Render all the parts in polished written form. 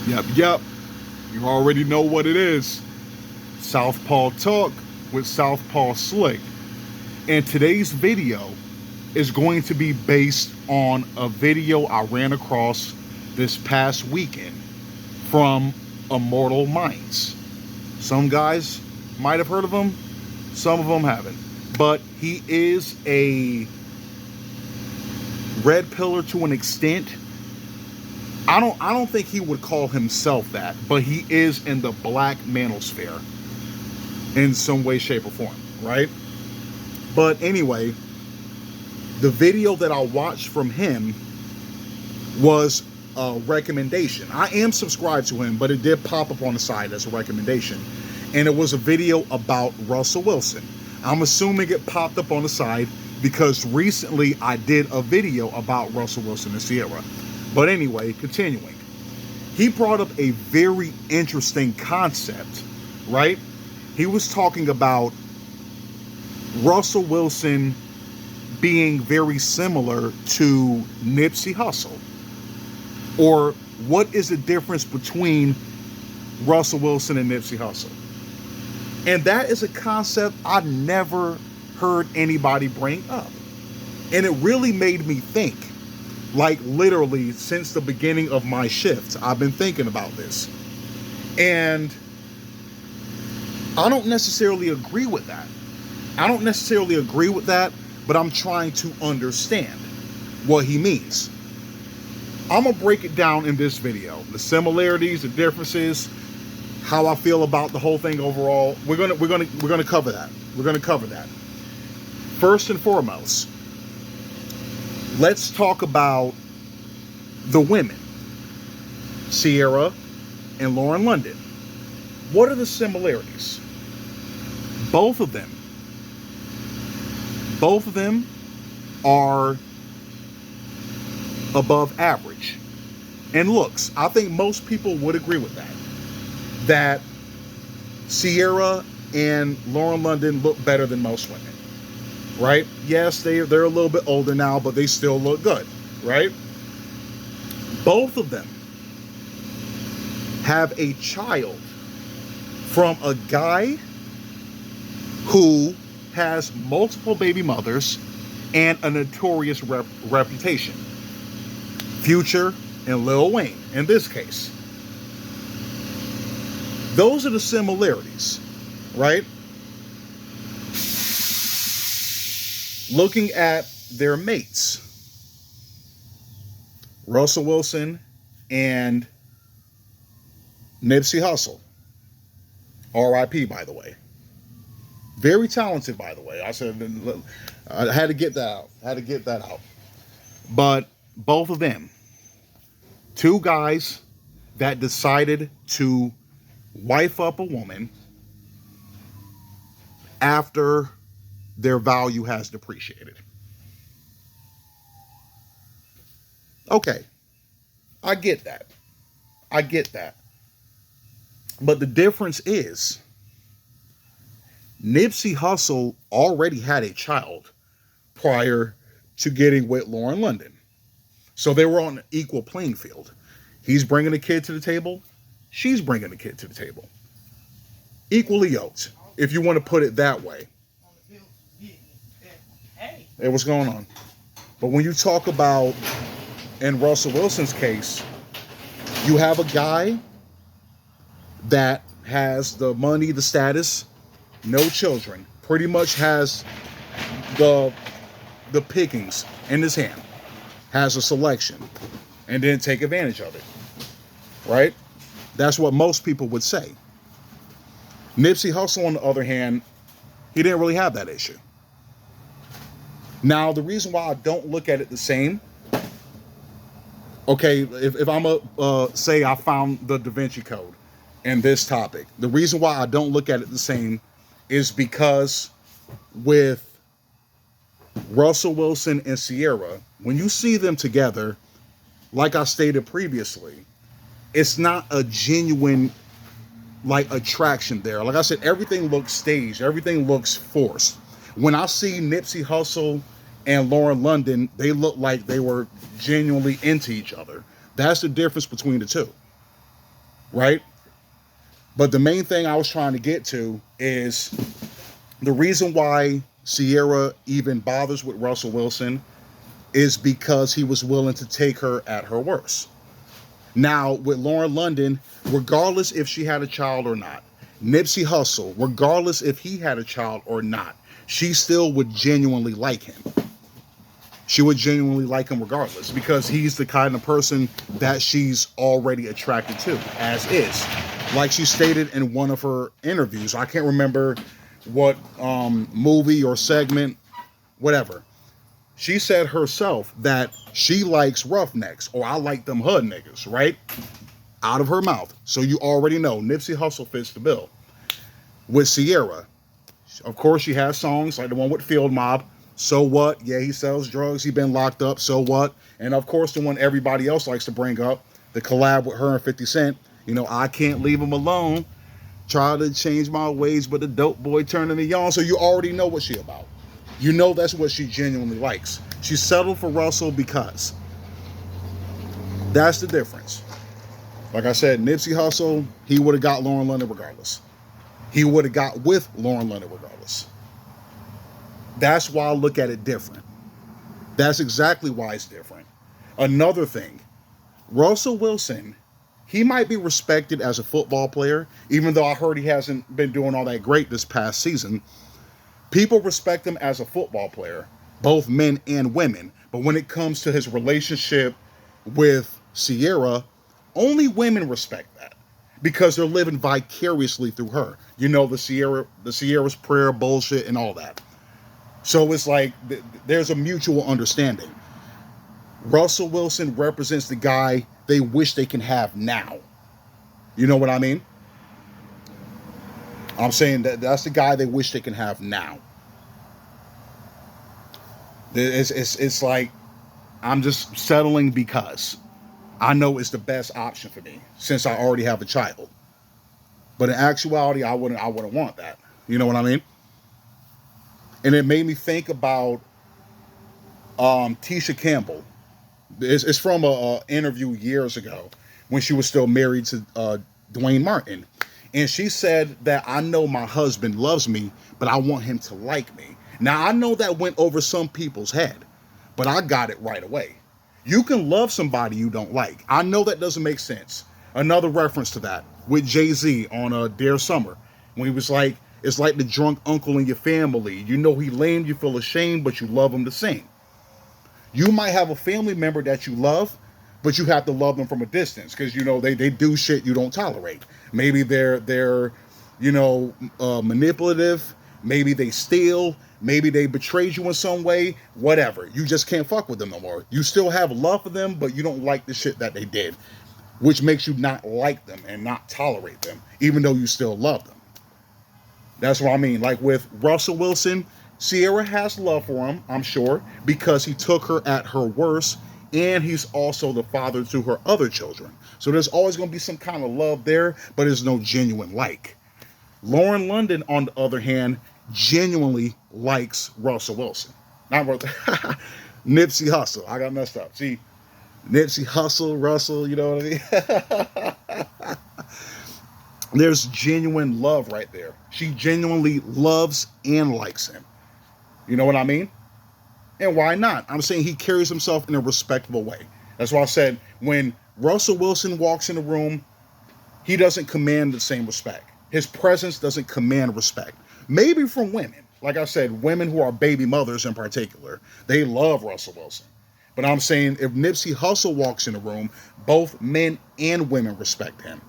Yep. You already know what it is. Southpaw Talk with Southpaw Slick. And today's video is going to be based on a video I ran across this past weekend from Immortal Mindz. Some guys might have heard of him, some of them haven't. But he is a red pillar to an extent. I don't think he would call himself that, but he is in the black manosphere in some way, shape, or form, right? But anyway, the video that I watched from him was a recommendation. I am subscribed to him, but it did pop up on the side as a recommendation. And it was a video about Russell Wilson. I'm assuming it popped up on the side because recently I did a video about Russell Wilson and Ciara. But anyway, continuing. He brought up a very interesting concept, right? He was talking about Russell Wilson being very similar to Nipsey Hussle. Or what is the difference between Russell Wilson and Nipsey Hussle? And that is a concept I've never heard anybody bring up. And it really made me think. Like literally since the beginning of my shift, I've been thinking about this. And I don't necessarily agree with that. But I'm trying to understand what he means. I'm gonna break it down in this video. The similarities, the differences, how I feel about the whole thing overall. We're gonna cover that. We're gonna cover that. First and foremost, let's talk about the women, Ciara and Lauren London. What are the similarities? Both of them are above average in looks. I think most people would agree with that. That Ciara and Lauren London look better than most women. Right? Yes, they're a little bit older now, but they still look good, right? Both of them have a child from a guy who has multiple baby mothers and a notorious reputation. Future and Lil Wayne, in this case. Those are the similarities, right? Looking at their mates, Russell Wilson and Nipsey Hussle, R.I.P. by the way. Very talented, by the way. I had to get that out. But both of them, two guys that decided to wife up a woman after their value has depreciated. Okay, I get that. But the difference is, Nipsey Hussle already had a child prior to getting with Lauren London. So they were on an equal playing field. He's bringing a kid to the table. She's bringing a kid to the table. Equally yoked, if you want to put it that way. Hey, what's going on? But when you talk about, in Russell Wilson's case, you have a guy that has the money, the status, no children, pretty much has the pickings in his hand, has a selection, and didn't take advantage of it, right? That's what most people would say. Nipsey Hussle, on the other hand, he didn't really have that issue. Now, the reason why I don't look at it the same, okay, if I'm say I found the Da Vinci Code in this topic, the reason why I don't look at it the same is because with Russell Wilson and Ciara, when you see them together, like I stated previously, it's not a genuine like attraction there. Like I said, everything looks staged, everything looks forced. When I see Nipsey Hussle and Lauren London, they look like they were genuinely into each other. That's the difference between the two. right? But the main thing I was trying to get to is the reason why Ciara even bothers with Russell Wilson is because he was willing to take her at her worst. Now, with Lauren London, regardless if she had a child or not, Nipsey Hussle, regardless if he had a child or not, she still would genuinely like him. She would genuinely like him regardless, because he's the kind of person that she's already attracted to, as is. Like she stated in one of her interviews, I can't remember what movie or segment, whatever. She said herself that she likes roughnecks, or I like them hood niggas, right? Out of her mouth. So you already know Nipsey Hussle fits the bill. With Ciara, of course, she has songs like the one with Field Mob. So what? Yeah, he sells drugs. He been locked up. So what? And of course, the one everybody else likes to bring up, the collab with her and 50 Cent. You know, I can't leave him alone. Try to change my ways, but the dope boy turning me on. So you already know what she about. You know that's what she genuinely likes. She settled for Russell because that's the difference. Like I said, Nipsey Hussle, he would have got Lauren London regardless. He would have got with Lauren London regardless. That's why I look at it different. That's exactly why it's different. Another thing, Russell Wilson, he might be respected as a football player, even though I heard he hasn't been doing all that great this past season. People respect him as a football player, both men and women. But when it comes to his relationship with Ciara, only women respect that because they're living vicariously through her. You know, the Ciara's prayer bullshit and all that. So it's like there's a mutual understanding. Russell Wilson represents the guy they wish they can have now. You know what I mean? I'm saying that's the guy they wish they can have now. It's like I'm just settling because I know it's the best option for me since I already have a child. But in actuality, I wouldn't want that. You know what I mean? And it made me think about Tisha Campbell. It's from an interview years ago when she was still married to Dwayne Martin. And she said that I know my husband loves me, but I want him to like me. Now, I know that went over some people's head, but I got it right away. You can love somebody you don't like. I know that doesn't make sense. Another reference to that with Jay-Z on Dear Summer, when he was like, it's like the drunk uncle in your family. You know he lame, you feel ashamed, but you love him the same. You might have a family member that you love, but you have to love them from a distance because, you know, they do shit you don't tolerate. Maybe they're manipulative. Maybe they steal. Maybe they betrayed you in some way. Whatever. You just can't fuck with them no more. You still have love for them, but you don't like the shit that they did, which makes you not like them and not tolerate them, even though you still love them. That's what I mean. Like with Russell Wilson, Ciara has love for him, I'm sure, because he took her at her worst, and he's also the father to her other children. So there's always going to be some kind of love there, but there's no genuine like. Lauren London, on the other hand, genuinely likes Russell Wilson. Not Nipsey Hussle. I got messed up. See, Nipsey Hussle, Russell, you know what I mean? There's genuine love right there. She genuinely loves and likes him. You know what I mean? And why not? I'm saying he carries himself in a respectable way. That's why I said when Russell Wilson walks in the room, he doesn't command the same respect. His presence doesn't command respect. Maybe from women. Like I said, women who are baby mothers in particular, they love Russell Wilson. But I'm saying if Nipsey Hussle walks in the room, both men and women respect him.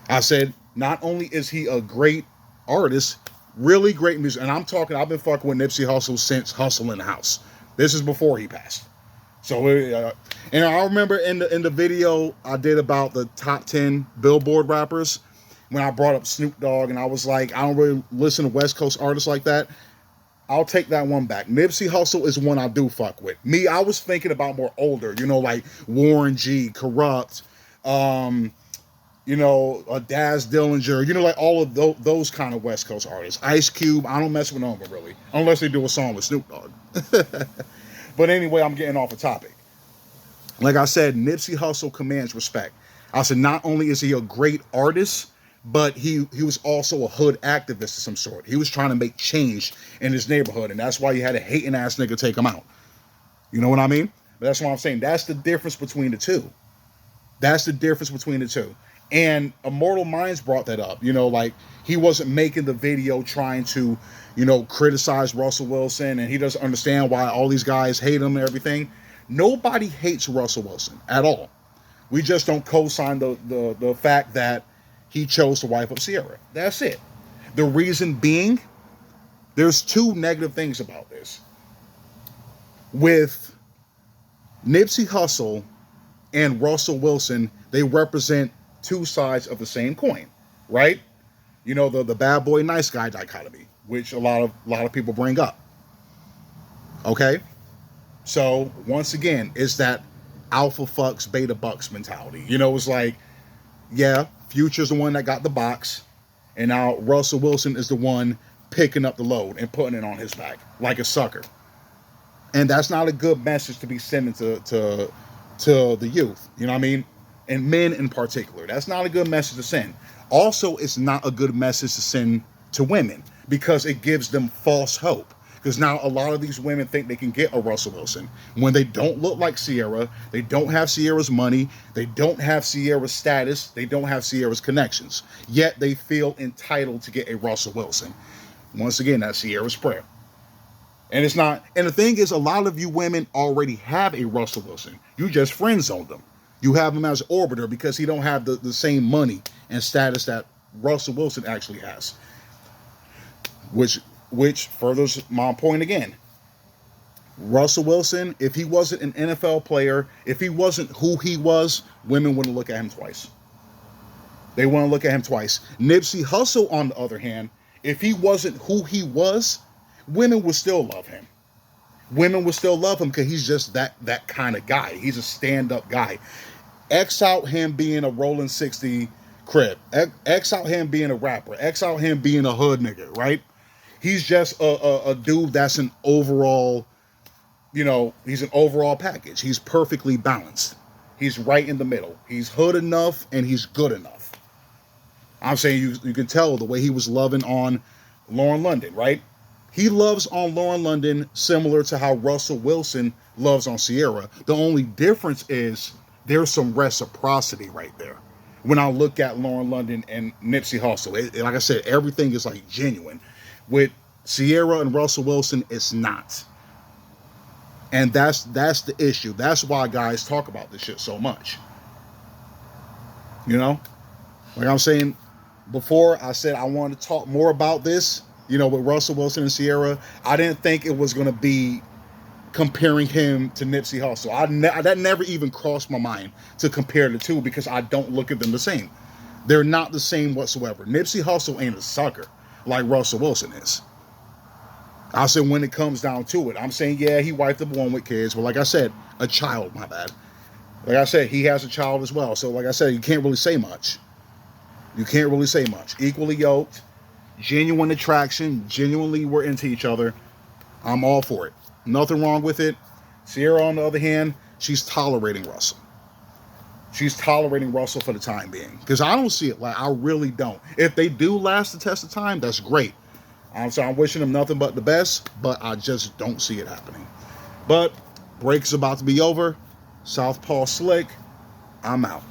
I said, not only is he a great artist, really great music, and I've been fucking with Nipsey Hussle since Hustle in the House. This is before he passed. So, and I remember in the video I did about the top 10 Billboard rappers, when I brought up Snoop Dogg, and I was like, I don't really listen to West Coast artists like that. I'll take that one back. Nipsey Hussle is one I do fuck with. Me, I was thinking about more older, you know, like Warren G, Corrupt, you know, Daz Dillinger, you know, like all of those kind of West Coast artists. Ice Cube, I don't mess with them really, unless they do a song with Snoop Dogg. But anyway, I'm getting off the topic. Like I said, Nipsey Hussle commands respect. I said, not only is he a great artist, but he was also a hood activist of some sort. He was trying to make change in his neighborhood, and that's why you had a hating ass nigga take him out. You know what I mean? But that's what I'm saying. That's the difference between the two. That's the difference between the two. And Immortal Mindz brought that up. You know, like, he wasn't making the video trying to, you know, criticize Russell Wilson, and he doesn't understand why all these guys hate him and everything. Nobody hates Russell Wilson at all. We just don't co-sign the fact that he chose to wipe up Ciara. That's it. The reason being, there's two negative things about this. With Nipsey Hussle and Russell Wilson, they represent two sides of the same coin, right? You know, the bad boy nice guy dichotomy, which a lot of people bring up. Okay? So once again, it's that alpha fucks beta bucks mentality. You know, it's like, yeah, Future's the one that got the box, and now Russell Wilson is the one picking up the load and putting it on his back like a sucker. And that's not a good message to be sending to the youth. You know what I mean? And men in particular. That's not a good message to send. Also, it's not a good message to send to women because it gives them false hope. Because now a lot of these women think they can get a Russell Wilson when they don't look like Ciara, they don't have Ciara's money, they don't have Ciara's status, they don't have Ciara's connections. Yet they feel entitled to get a Russell Wilson. Once again, that's Ciara's prayer. And it's not, and the thing is, a lot of you women already have a Russell Wilson. You just friend zoned them. You have him as an orbiter because he don't have the same money and status that Russell Wilson actually has. Which furthers my point again. Russell Wilson, if he wasn't an NFL player, if he wasn't who he was, women wouldn't look at him twice. They wouldn't look at him twice. Nipsey Hussle, on the other hand, if he wasn't who he was, women would still love him. Women would still love him because he's just that kind of guy. He's a stand-up guy. X out him being a rolling 60 crib. X out him being a rapper. X out him being a hood nigga, right? He's just a dude that's an overall, you know, he's an overall package. He's perfectly balanced. He's right in the middle. He's hood enough and he's good enough. I'm saying you can tell the way he was loving on Lauren London, right? He loves on Lauren London similar to how Russell Wilson loves on Ciara. The only difference is there's some reciprocity right there. When I look at Lauren London and Nipsey Hussle, like I said, everything is like genuine. With Ciara and Russell Wilson, it's not. And that's the issue. That's why guys talk about this shit so much. You know? Like I'm saying before, I said I wanted to talk more about this, you know, with Russell Wilson and Ciara. I didn't think it was going to be comparing him to Nipsey Hussle. That never even crossed my mind to compare the two because I don't look at them the same. They're not the same whatsoever. Nipsey Hussle ain't a sucker like Russell Wilson is. I said when it comes down to it, I'm saying, yeah, he wiped up one with kids, but like I said, a child, my bad. Like I said, he has a child as well. So like I said, you can't really say much. You can't really say much. Equally yoked, genuine attraction, genuinely we're into each other. I'm all for it. Nothing wrong with it. Ciara, on the other hand, she's tolerating Russell. She's tolerating Russell for the time being. Because I don't see it. Like, I really don't. If they do last the test of time, that's great. So I'm wishing them nothing but the best, but I just don't see it happening. But break's about to be over. Southpaw slick. I'm out.